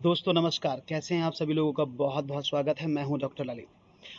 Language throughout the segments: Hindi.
दोस्तों नमस्कार, कैसे हैं आप सभी लोगों का बहुत बहुत स्वागत है। मैं हूं डॉक्टर ललित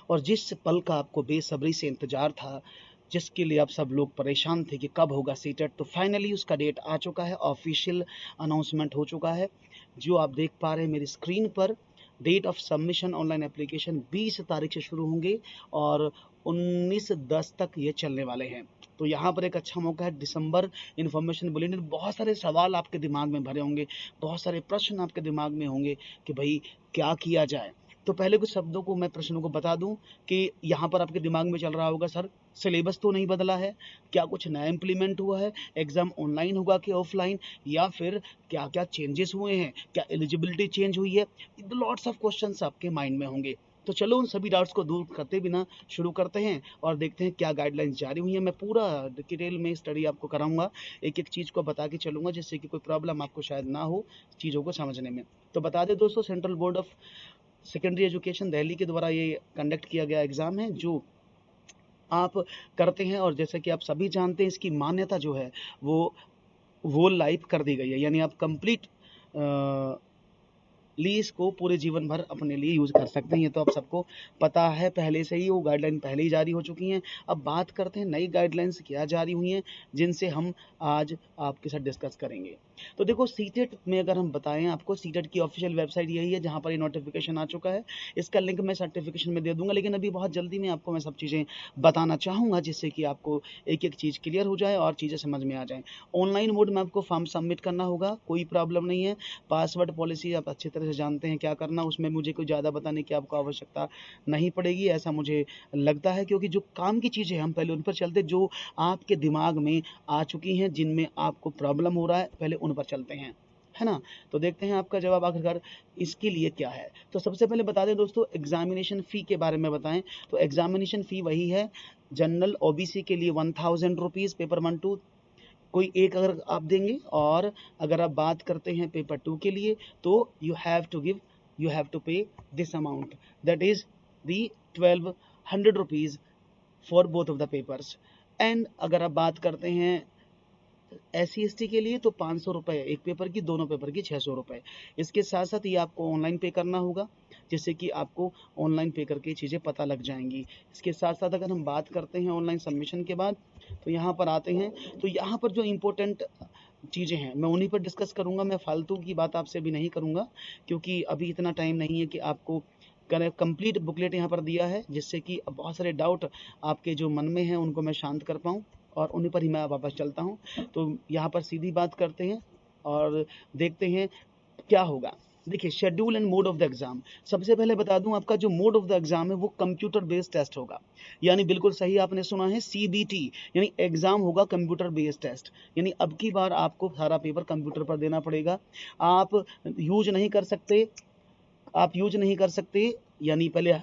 और जिस पल का आपको बेसब्री से इंतजार था, जिसके लिए आप सब लोग परेशान थे कि कब होगा सीटेट, तो फाइनली उसका डेट आ चुका है। ऑफिशियल अनाउंसमेंट हो चुका है। जो आप देख पा रहे हैं मेरी स्क्रीन पर, date of submission online application 20 तारीख से शुरू होंगे और 19/10 तक ये चलने वाले हैं। तो यहाँ पर एक अच्छा मौका है। दिसंबर इन्फॉर्मेशन बुलेटिन, बहुत सारे सवाल आपके दिमाग में भरे होंगे, बहुत सारे प्रश्न आपके दिमाग में होंगे कि भाई क्या किया जाए। तो पहले कुछ शब्दों को मैं प्रश्नों को बता दूं कि यहाँ पर आपके दिमाग में चल रहा होगा, सर सिलेबस तो नहीं बदला है, क्या कुछ नया इम्प्लीमेंट हुआ है, एग्जाम ऑनलाइन होगा कि ऑफलाइन, या फिर क्या क्या चेंजेस हुए हैं, क्या एलिजिबिलिटी चेंज हुई है। लॉट्स ऑफ क्वेश्चंस आपके माइंड में होंगे। तो चलो उन सभी डाउट्स को दूर करते बिना शुरू करते हैं और देखते हैं क्या गाइडलाइंस जारी हुई है। मैं पूरा डिटेल में स्टडी आपको कराऊंगा, एक एक चीज़ को बता के चलूंगा, जिससे कि कोई प्रॉब्लम आपको शायद ना हो चीज़ों को समझने में। तो बता दें दोस्तों, central board of secondary education Delhi के द्वारा ये कंडक्ट किया गया एग्ज़ाम है जो आप करते हैं। और जैसे कि आप सभी जानते हैं, इसकी मान्यता जो है वो लाइफ कर दी गई है, यानी आप कंप्लीट लीज को पूरे जीवन भर अपने लिए यूज़ कर सकते हैं। ये तो आप सबको पता है पहले से ही, वो गाइडलाइन पहले ही जारी हो चुकी हैं। अब बात करते हैं नई गाइडलाइंस क्या जारी हुई हैं, जिनसे हम आज आपके साथ डिस्कस करेंगे। तो देखो, सीटेट में अगर हम बताएं आपको, सीटेट की ऑफिशियल वेबसाइट यही है जहां पर ये नोटिफिकेशन आ चुका है। इसका लिंक मैं सर्टिफिकेशन में दे दूंगा, लेकिन अभी बहुत जल्दी में आपको मैं सब चीज़ें बताना चाहूँगा, जिससे कि आपको एक एक चीज़ क्लियर हो जाए और चीज़ें समझ में आ जाएँ। ऑनलाइन मोड में आपको फॉर्म सबमिट करना होगा, कोई प्रॉब्लम नहीं है। पासवर्ड पॉलिसी आप अच्छी तरह से जानते हैं क्या करना, उसमें मुझे कोई ज़्यादा बताने की आपको आवश्यकता नहीं पड़ेगी, ऐसा मुझे लगता है। क्योंकि जो काम की चीज़ें हम पहले उन पर चलते, जो आपके दिमाग में आ चुकी हैं, जिनमें आपको प्रॉब्लम हो रहा है, पहले उन पर चलते हैं, है ना। तो देखते हैं आपका जवाब आखिरकार इसके लिए क्या है। तो सबसे पहले बता दें दोस्तों, एग्जामिनेशन फ़ी के बारे में बताएं तो एग्जामिनेशन फ़ी वही है, जनरल ओबीसी के लिए 1000 रुपीज़ पेपर 1 2 कोई एक अगर आप देंगे, और अगर आप बात करते हैं पेपर 2 के लिए, तो यू हैव टू पे this amount, that is the 1200 rupees for both of the papers. And अगर आप बात करते हैं SC ST के लिए, तो 500 रुपये एक पेपर की, दोनों पेपर की 600 रुपये। इसके साथ साथ ये आपको ऑनलाइन पे करना होगा, जिससे कि आपको ऑनलाइन पे करके चीज़ें पता लग जाएंगी। इसके साथ साथ अगर हम बात करते हैं ऑनलाइन सबमिशन के बाद, तो यहाँ पर आते हैं, तो यहाँ पर जो इम्पोर्टेंट चीज़ें हैं मैं उन्हीं पर डिस्कस करूँगा। मैं फालतू की बात आपसे भी नहीं करूँगा, क्योंकि अभी इतना टाइम नहीं है कि आपको कंप्लीट बुकलेट यहाँ पर दिया है, जिससे कि बहुत सारे डाउट आपके जो मन में हैं उनको मैं शांत कर पाऊँ, और उन्हीं पर ही मैं वापस चलता हूँ। तो यहाँ पर सीधी बात करते हैं और देखते हैं क्या होगा। देखिए, schedule and mode of the exam, सबसे पहले बता दूं, आपका जो मोड ऑफ द एग्जाम है वो कंप्यूटर बेस्ड टेस्ट होगा। यानी बिल्कुल सही आपने सुना है, CBT, यानी एग्जाम होगा कंप्यूटर बेस्ड टेस्ट। यानी अब की बार आपको सारा पेपर कंप्यूटर पर देना पड़ेगा। आप यूज नहीं कर सकते, यानी पहले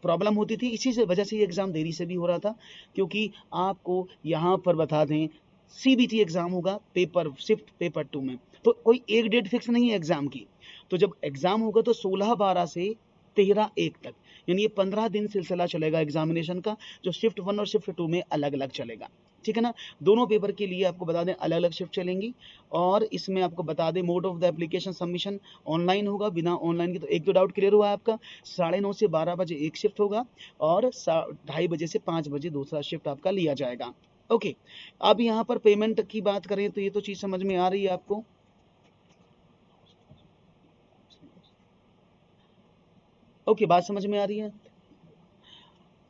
प्रॉब्लम होती थी, इसी से वजह से ये एग्ज़ाम देरी से भी हो रहा था, क्योंकि आपको यहाँ पर बता दें, CBT एग्ज़ाम होगा पेपर शिफ्ट पेपर 2 में। तो कोई एक डेट फिक्स नहीं है एग्ज़ाम की। तो जब एग्ज़ाम होगा तो 16/12 से 13/1 तक, यानी ये 15 दिन सिलसिला चलेगा एग्जामिनेशन का, जो शिफ्ट 1 और शिफ्ट 2 में अलग अलग चलेगा। ठीक है ना। दोनों पेपर के लिए आपको बता दें अलग अलग शिफ्ट चलेंगी। और इसमें आपको बता दें, mode of the application submission online होगा, बिना ऑनलाइन के। तो एक तो डाउट क्लियर हुआ आपका, 9:30 से 12 बजे एक शिफ्ट होगा, और 2:30 बजे से 5 बजे दूसरा शिफ्ट आपका लिया जाएगा। ओके, अब यहाँ पर पेमेंट की बात करें तो ये तो चीज़ समझ में आ रही है आपको। ओके, बात समझ में आ रही है।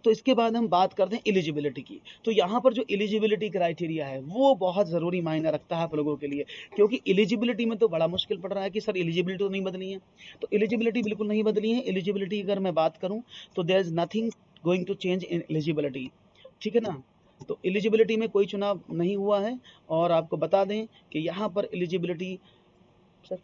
तो इसके बाद हम बात करते हैं एलिजिबिलिटी की। तो यहाँ पर जो एलिजिबिलिटी क्राइटेरिया है वो बहुत ज़रूरी मायने रखता है आप लोगों के लिए, क्योंकि एलिजिबिलिटी में तो बड़ा मुश्किल पड़ रहा है कि सर एलिजिबिलिटी तो नहीं बदली है। तो एलिजिबिलिटी बिल्कुल नहीं बदली है। एलिजिबिलिटी अगर मैं बात करूँ, तो there is nothing going to change in eligibility. ठीक है ना। तो एलिजिबिलिटी में कोई चुनाव नहीं हुआ है। और आपको बता दें कि यहाँ पर एलिजिबिलिटी, सर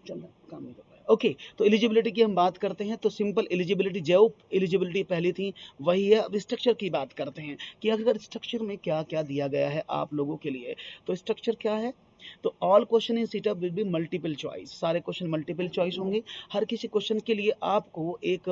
चल रहा काम नहीं कर पाया। ओके, तो एलिजिबिलिटी की हम बात करते हैं, तो सिंपल एलिजिबिलिटी, जो एलिजिबिलिटी पहली थी वही है। अब स्ट्रक्चर की बात करते हैं कि अगर स्ट्रक्चर में क्या क्या दिया गया है आप लोगों के लिए। तो स्ट्रक्चर क्या है, तो all question in sit-up will be multiple choice, सारे क्वेश्चन मल्टीपल चॉइस होंगे। हर किसी क्वेश्चन के लिए आपको एक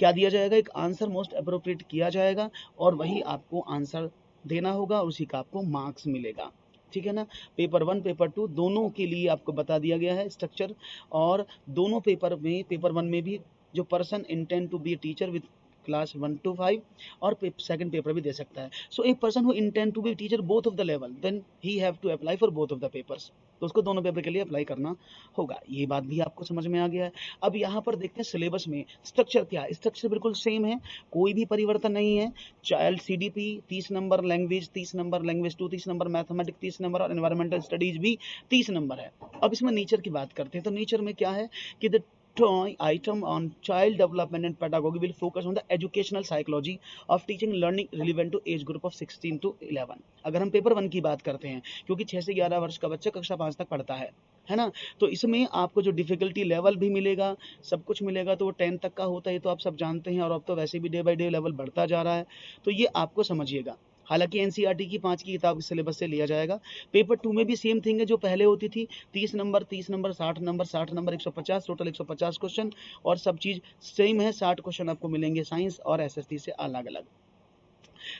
क्या दिया जाएगा, एक आंसर मोस्ट अप्रोप्रिएट किया जाएगा, और वही आपको आंसर देना होगा और उसी का आपको मार्क्स मिलेगा, ठीक है ना। पेपर 1 पेपर 2 दोनों के लिए आपको बता दिया गया है स्ट्रक्चर, और दोनों पेपर में, पेपर 1 में भी जो person intend to be teacher with class 1 to 5 और सेकंड पेपर भी दे सकता है। So a person who intend to be teacher both of the level then he have to apply for both of the papers, तो उसको दोनों पेपर के लिए अप्लाई करना होगा। ये बात भी आपको समझ में आ गया है। अब यहाँ पर देखते हैं सिलेबस में स्ट्रक्चर क्या है। स्ट्रक्चर बिल्कुल सेम है, कोई भी परिवर्तन नहीं है। Child CDP 30 number, language 30 number, language 2 30 number, mathematics 30 number और एनवायरमेंटल स्टडीज भी 30 नंबर है। अब इसमें नेचर की बात करते हैं, तो नेचर में क्या है कि the item on child development and pedagogy will focus on the educational psychology of teaching learning relevant to age group of 16 to 11। अगर हम पेपर 1 की बात करते हैं, क्योंकि 6 से 11 वर्ष का बच्चा कक्षा 5 तक पढ़ता है ना, तो इसमें आपको जो डिफिकल्टी लेवल भी मिलेगा, सब कुछ मिलेगा, तो वो 10 तक का होता है, तो आप सब जानते हैं, और अब तो वैसे भी डे बाय डे लेवल बढ़ता जा रहा है, तो ये आपको समझिएगा। हालांकि NCERT की 5 की किताब सिलेबस से लिया जाएगा। पेपर 2 में भी सेम थिंग है जो पहले होती थी, 30 number 30 number 60 number 60 number 150, total 150 question, और सब चीज़ सेम है। 60 क्वेश्चन आपको मिलेंगे साइंस और SST से अलग अलग।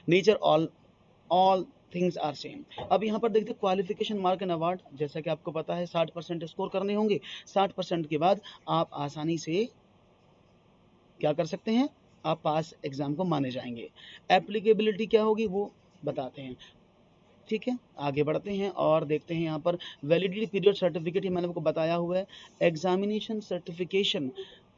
Nature all things are same. अब यहाँ पर देखते हैं क्वालिफिकेशन मार्क एंड अवार्ड। जैसा कि आपको पता है 60% स्कोर करने होंगे। 60% के बाद आप आसानी से क्या कर सकते हैं, आप पास एग्जाम को माने जाएंगे। एप्लीकेबिलिटी क्या होगी वो बताते हैं, ठीक है। आगे बढ़ते हैं और देखते हैं यहाँ पर वैलिडिटी पीरियड सर्टिफिकेट, ये मैंने आपको बताया हुआ है। एग्जामिनेशन सर्टिफिकेशन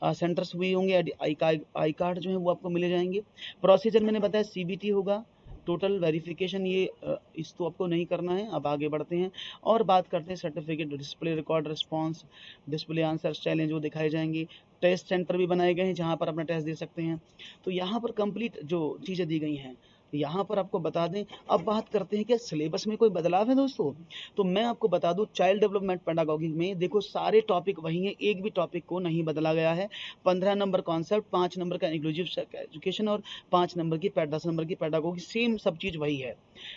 सेंटर्स हुए होंगे, आई कार्ड जो है वो आपको मिले जाएंगे। प्रोसीजर मैंने बताया CBT होगा। टोटल वेरिफिकेशन ये इस तो आपको नहीं करना है। अब आगे बढ़ते हैं और बात करते हैं certificate, display record response, display answer challenge वो दिखाए जाएंगे। टेस्ट सेंटर भी बनाए गए हैं जहाँ पर अपना टेस्ट दे सकते हैं। तो यहाँ पर कंप्लीट जो चीज़ें दी गई हैं यहाँ पर आपको बता दें। अब बात करते हैं कि सिलेबस में कोई बदलाव है दोस्तों, तो मैं आपको बता दूं चाइल्ड डेवलपमेंट पेडागोगी में देखो सारे टॉपिक वही हैं, एक भी टॉपिक को नहीं बदला गया है। 15 नंबर कॉन्सेप्ट, 5 नंबर का इंक्लूसिव एजुकेशन और 5 नंबर की 10 नंबर की पेडागोगी, सेम सब चीज़ वही है।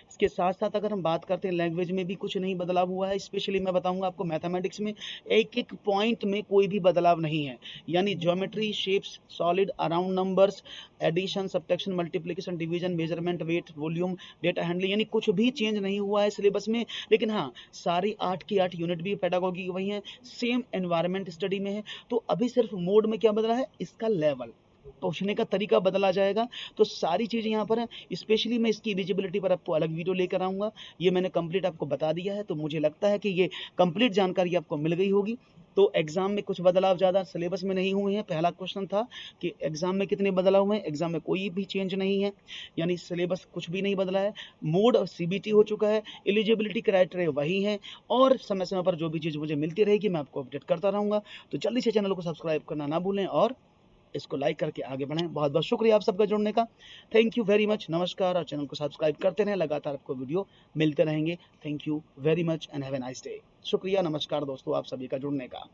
इसके साथ साथ अगर हम बात करते हैं लैंग्वेज में भी कुछ नहीं बदलाव हुआ है। स्पेशली मैं बताऊंगा आपको मैथमेटिक्स में एक एक पॉइंट में कोई भी बदलाव नहीं है, यानी geometry, shapes, solid, around numbers, addition, subtraction, multiplication, division, measurement, weight, volume, data handling, यानी कुछ भी चेंज नहीं हुआ है सिलेबस में। लेकिन हाँ, सारी 8 की 8 यूनिट भी पेडागोगी की वही है, सेम एनवायरमेंट स्टडी में है। तो अभी सिर्फ मोड में क्या बदला है, इसका लेवल, पूछने का तरीका बदला जाएगा। तो सारी चीज़ें यहाँ पर है। स्पेशली मैं इसकी एलिजिबिलिटी पर आपको अलग वीडियो लेकर आऊँगा। ये मैंने कंप्लीट आपको बता दिया है, तो मुझे लगता है कि ये कंप्लीट जानकारी आपको मिल गई होगी। तो एग्जाम में कुछ बदलाव ज़्यादा सिलेबस में नहीं हुए हैं। पहला क्वेश्चन था कि एग्जाम में कितने बदलाव हुए हैं, एग्जाम में कोई भी चेंज नहीं है, यानी सिलेबस कुछ भी नहीं बदला है। मोड और CBT हो चुका है, एलिजिबिलिटी क्राइटेरिया वही है, और समय समय पर जो भी चीज़ मुझे मिलती रहेगी मैं आपको अपडेट करता रहूँगा। तो जल्दी से चैनल को सब्सक्राइब करना ना भूलें और इसको लाइक करके आगे बढ़ें। बहुत बहुत शुक्रिया आप सबका जुड़ने का। थैंक यू वेरी मच, नमस्कार। और चैनल को सब्सक्राइब करते रहें, लगातार आपको वीडियो मिलते रहेंगे। Thank you very much and have a nice day. शुक्रिया, नमस्कार दोस्तों आप सभी का जुड़ने का।